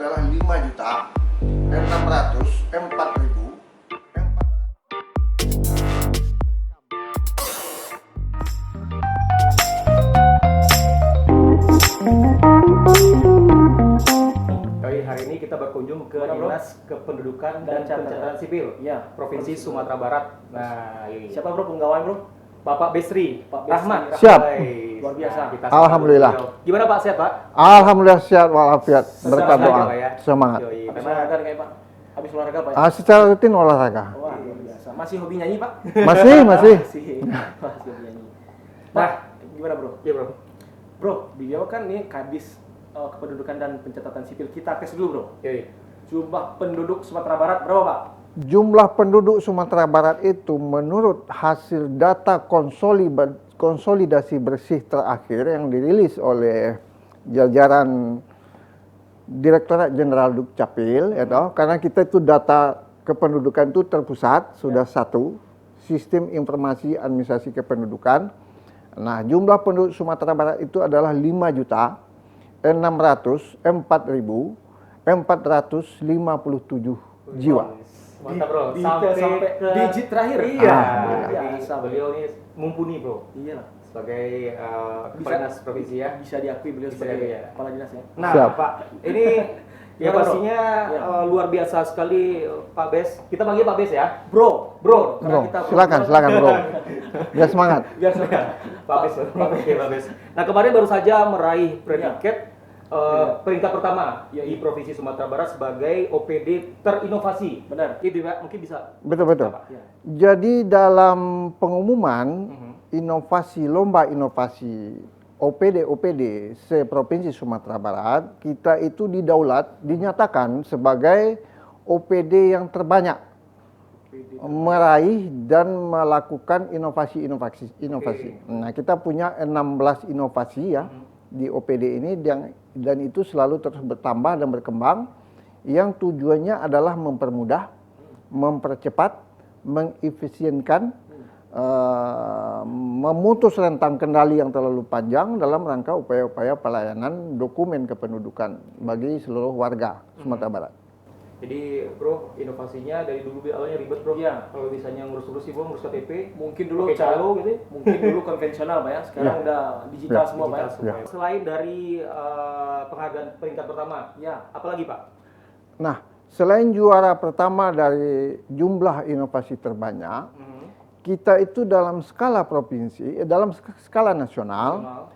adalah 5.604.400. Hari ini kita berkunjung ke Dinas Kependudukan dan Pencatatan Sipil ya, Provinsi Sumatera Barat. Nah, ini siapa bro penggawain bro? Bapak Besri, Pak Besri Rahmat. Siap. Luar biasa. Kita Alhamdulillah. Gimana Pak, sehat Pak? Alhamdulillah sehat walafiat, berkat Semangat doa, Pak, ya? semangat. Yoi. Habis Memang olahraga kayak Pak? Habis olahraga Pak ya? Secara rutin olahraga. Wah, luar biasa. Masih hobi nyanyi Pak? Masih. Masih hobi nyanyi. Nah, gimana bro? iya bro. Bro, di Jawa kan ini Kadis Kependudukan dan Pencatatan Sipil. Kita tes dulu bro. Yoi. Jumlah penduduk Sumatera Barat berapa Pak? Jumlah penduduk Sumatera Barat itu menurut hasil data konsolidasi bersih terakhir yang dirilis oleh jajaran Direktorat Jenderal Dukcapil, karena kita itu data kependudukan itu terpusat, sudah satu, sistem informasi administrasi kependudukan. Nah, jumlah penduduk Sumatera Barat itu adalah 5.604.457 jiwa. Mantap bro, Sampai ke digit terakhir. Iya. Biasa Beliau ini mumpuni bro. Iya lah. Sebagai kepala dinas provinsi ya. Bisa diakui beliau Bisa sebagai diakui, ya. kepala dinas ya. Nah Siap. Pak, ini ya Gimana, pastinya Bro? luar biasa sekali Pak Bes. Kita panggil Pak Bes ya. Bro. Karena Bro, kita silakan bro. Biar semangat. Biar semangat. Pak Bes. Oke, Pak Bes. Nah kemarin baru saja meraih predikat peringkat pertama di Provinsi Sumatera Barat sebagai OPD terinovasi. Benar. Itu Pak, mungkin bisa. Betul. Pak? Ya. Jadi dalam pengumuman lomba inovasi OPD se-Provinsi Sumatera Barat, kita itu dinyatakan sebagai OPD yang terbanyak meraih dan melakukan inovasi. Nah, kita punya 16 inovasi ya di OPD ini dan itu selalu terus bertambah dan berkembang, yang tujuannya adalah mempermudah, mempercepat, mengefisienkan, memutus rentang kendali yang terlalu panjang dalam rangka upaya-upaya pelayanan dokumen kependudukan bagi seluruh warga Sumatera Barat. Jadi bro, inovasinya dari dulu awalnya ribet bro. Iya. Kalau misalnya ngurus-ngurus sih bro, ngurus KTP, Mungkin dulu pakai calo gitu. mungkin dulu konvensional Pak ya. Sekarang Ya. udah digital Ya. semua Pak ya. Digital semua. Selain dari penghargaan peringkat pertama, Ya. apalagi Pak? Nah, selain juara pertama dari jumlah inovasi terbanyak, kita itu dalam skala provinsi, dalam skala nasional,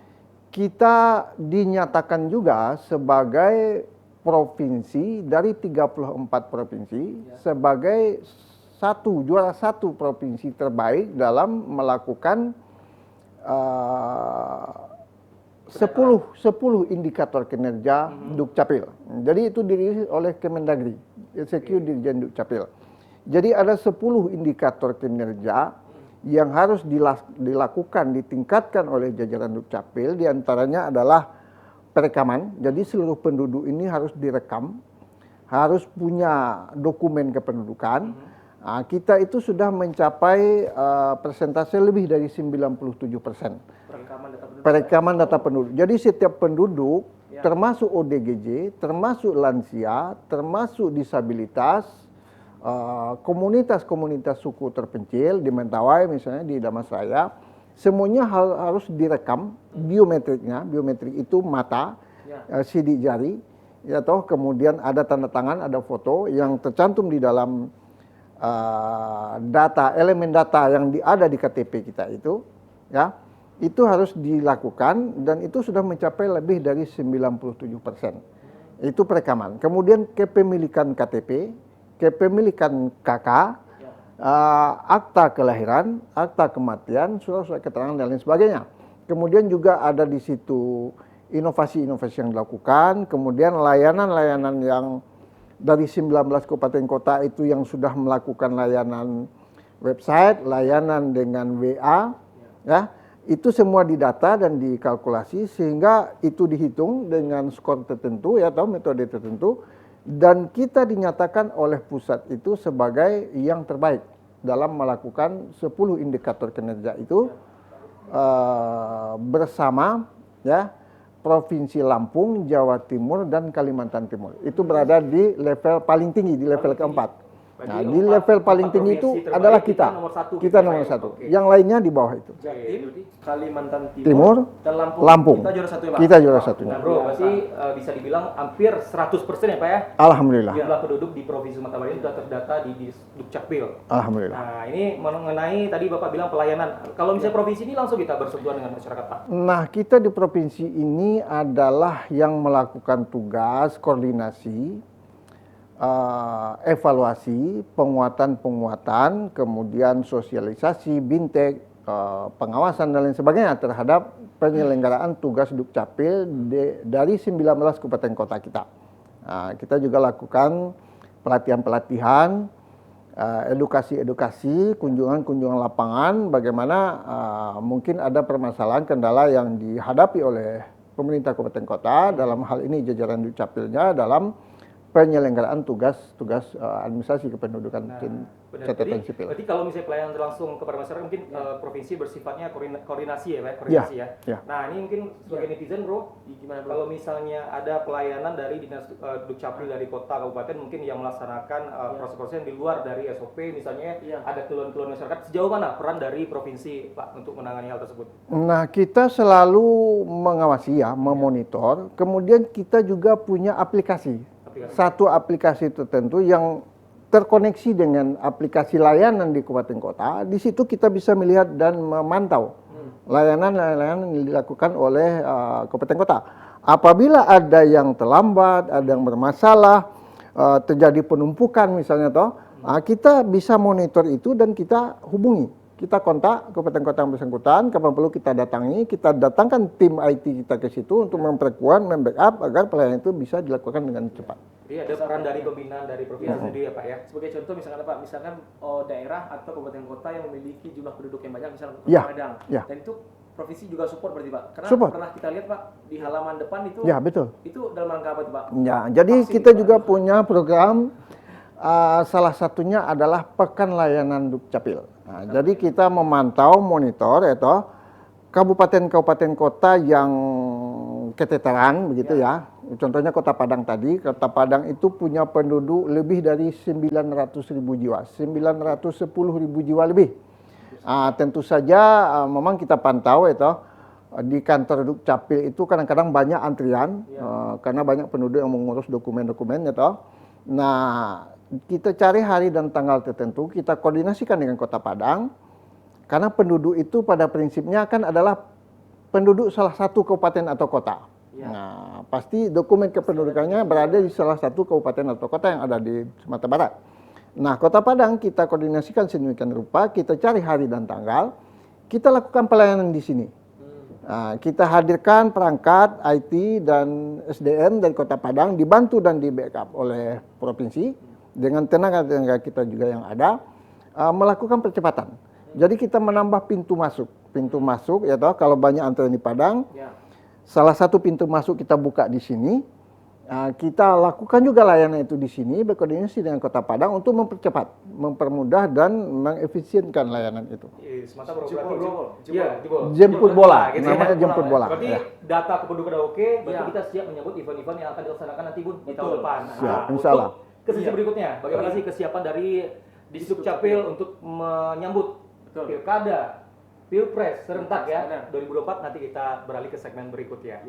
kita dinyatakan juga sebagai provinsi dari 34 provinsi sebagai juara satu provinsi terbaik dalam melakukan 10 indikator kinerja Dukcapil. Jadi itu dirilis oleh Kemendagri, SQ Dirjen Dukcapil. Jadi ada 10 indikator kinerja yang harus dilakukan, ditingkatkan oleh jajaran Dukcapil, diantaranya adalah perekaman. Jadi seluruh penduduk ini harus direkam, harus punya dokumen kependudukan. Nah, kita itu sudah mencapai persentase lebih dari 97%. Perekaman data penduduk. Jadi setiap penduduk, termasuk ODGJ, termasuk lansia, termasuk disabilitas, komunitas-komunitas suku terpencil di Mentawai misalnya, di Damastraya, semuanya harus direkam biometriknya. Biometrik itu mata, sidik jari, kemudian ada tanda tangan, ada foto yang tercantum di dalam elemen data yang ada di KTP kita itu, ya, itu harus dilakukan dan itu sudah mencapai lebih dari 97%. Itu perekaman. Kemudian kepemilikan KTP, kepemilikan KK, akta kelahiran, akta kematian, surat-surat keterangan dan lain sebagainya. Kemudian juga ada di situ inovasi-inovasi yang dilakukan, kemudian layanan-layanan yang dari 19 kabupaten kota itu yang sudah melakukan layanan website, layanan dengan WA, ya, itu semua didata dan dikalkulasi sehingga itu dihitung dengan skor tertentu ya, atau metode tertentu. Dan kita dinyatakan oleh pusat itu sebagai yang terbaik dalam melakukan 10 indikator kinerja itu bersama ya Provinsi Lampung, Jawa Timur, dan Kalimantan Timur. Itu berada di level paling tinggi, di level keempat. Nah, di level paling tinggi itu adalah kita. Kita nomor satu. Yang lainnya di bawah itu. Jatim, Kalimantan Timur, dan Lampung. Kita juara satu ya, Pak? Kita juara satunya. Nah, Bro, berarti bisa dibilang hampir 100% ya, Pak ya? Alhamdulillah. Jumlah penduduk di Provinsi Sumatera Barat sudah terdata di Dukcapil. Alhamdulillah. Nah, ini mengenai tadi Bapak bilang pelayanan. Kalau misalnya provinsi ini langsung kita bersentuhan dengan masyarakat, Pak. Nah, kita di provinsi ini adalah yang melakukan tugas koordinasi, evaluasi, penguatan, kemudian sosialisasi, bintek, pengawasan dan lain sebagainya terhadap penyelenggaraan tugas Dukcapil dari 19 kabupaten kota kita. Nah, kita juga lakukan pelatihan-pelatihan, edukasi-edukasi, kunjungan-kunjungan lapangan, bagaimana mungkin ada permasalahan kendala yang dihadapi oleh pemerintah kabupaten kota, dalam hal ini jajaran Dukcapilnya dalam penyelenggaraan tugas administrasi kependudukan catatan sipil. Berarti kalau misalnya pelayanan langsung kepada masyarakat mungkin provinsi bersifatnya koordinasi ya, Pak, koordinasi ya. Nah, ini mungkin sebagai netizen, Bro, gimana Bro? Kalau misalnya ada pelayanan dari dinas Dukcapil dari kota kabupaten mungkin yang melaksanakan proses-proses yang di luar dari SOP, misalnya ada keluhan-keluhan masyarakat, sejauh mana peran dari provinsi, Pak, untuk menangani hal tersebut? Nah, kita selalu mengawasi ya, memonitor. Kemudian kita juga punya aplikasi. Satu aplikasi tertentu yang terkoneksi dengan aplikasi layanan di kabupaten kota. Di situ kita bisa melihat dan memantau layanan-layanan yang dilakukan oleh kabupaten kota. Apabila ada yang terlambat, ada yang bermasalah, terjadi penumpukan misalnya kita bisa monitor itu dan kita hubungi. Kita kontak kabupaten kota yang bersangkutan, kapan perlu kita datangi, kita datangkan tim IT kita ke situ untuk memperkuat, membackup agar pelayanan itu bisa dilakukan dengan cepat. Jadi ada peran dari pembinaan dari provinsi sendiri ya, Pak ya. Sebagai contoh misalkan Pak, misalkan daerah atau kabupaten kota yang memiliki jumlah penduduk yang banyak, misalnya Padang, dan itu provinsi juga support berarti Pak. Karena pernah kita lihat Pak di halaman depan itu. Ya betul. Itu dalam rangka apa tuh Pak? Ya, jadi kita juga punya program. Salah satunya adalah Pekan Layanan Dukcapil. Nah, jadi kita memantau, monitor, kabupaten-kabupaten kota yang keteteran, begitu ya. Contohnya Kota Padang tadi. Kota Padang itu punya penduduk lebih dari 900.000 jiwa, 910.000 jiwa lebih. Tentu saja memang kita pantau di kantor Dukcapil itu kadang-kadang banyak antrian karena banyak penduduk yang mengurus dokumen-dokumen Nah, kita cari hari dan tanggal tertentu, kita koordinasikan dengan Kota Padang, karena penduduk itu pada prinsipnya kan adalah penduduk salah satu kabupaten atau kota. Nah, pasti dokumen kependudukannya berada di salah satu kabupaten atau kota yang ada di Sumatera Barat. Nah, Kota Padang kita koordinasikan sedemikian rupa, kita cari hari dan tanggal, kita lakukan pelayanan di sini. Nah, kita hadirkan perangkat IT dan SDM dari Kota Padang, dibantu dan di backup oleh provinsi dengan tenaga-tenaga kita juga yang ada, melakukan percepatan. Jadi kita menambah pintu masuk kalau banyak antrian di Padang, salah satu pintu masuk kita buka di sini. Kita lakukan juga layanan itu di sini, berkoordinasi dengan Kota Padang untuk mempercepat, mempermudah dan mengefisienkan layanan itu. Jemput bola, namanya jemput bola. Berarti data kependudukan udah oke, berarti kita siap menyambut event-event yang akan dilaksanakan nanti Bun di tahun depan. Siap, insya Allah. Ke sesi berikutnya, bagaimana sih kesiapan dari Dukcapil untuk menyambut Pilkada, Pilpres serentak ya 2024, nanti kita beralih ke segmen berikutnya.